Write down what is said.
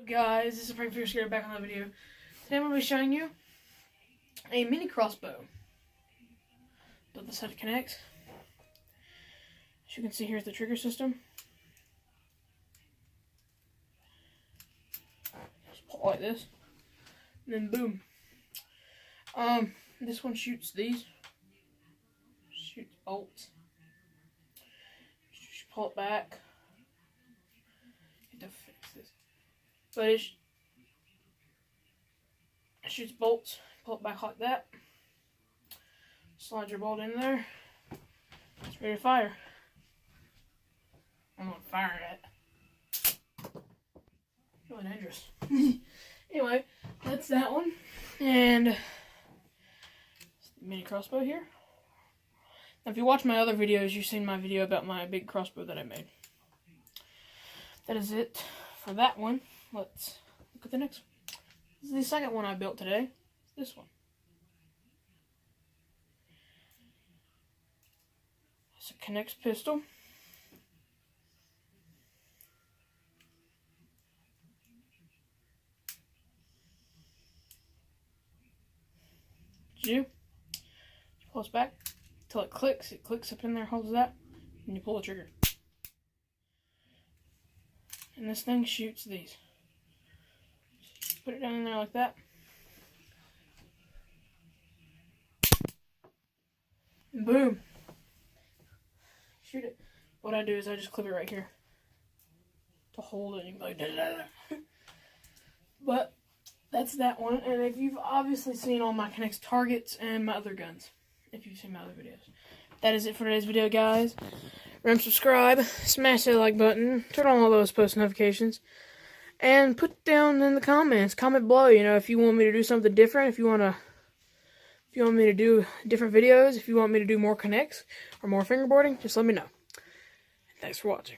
Up guys, this is Frank Fierce here back on the video. Today I'm going to be showing you a mini crossbow. Built this how it connects. As you can see, here's the trigger system. Just pull it like this, and then boom. This one shoots these. Shoots bolts. Just pull it back. To fix this, but it shoots bolts. Pull it back like that. Slide your bolt in there. It's ready to fire. I'm not firing it. Really dangerous. Anyway, that's that one, and mini crossbow here. Now, if you watch my other videos, you've seen my video about my big crossbow that I made. That is it for that one. Let's look at the next one. This is the second one I built today. This one. It's a K'NEX pistol. You pull this back until it clicks. It clicks up in there, holds that, and you pull the trigger. And this thing shoots these. Put it down in there like that. And boom. Shoot it. What I do is I just clip it right here to hold it. And you can go like, but that's that one. And if you've obviously seen all my K'NEX targets and my other guns, if you've seen my other videos. That is it for today's video, guys. Remember, subscribe, smash that like button, turn on all those post notifications, and put down in the comments, comment below, if you want me to do something different, if you want me to do different videos, if you want me to do more K'NEX or more fingerboarding, just let me know. Thanks for watching.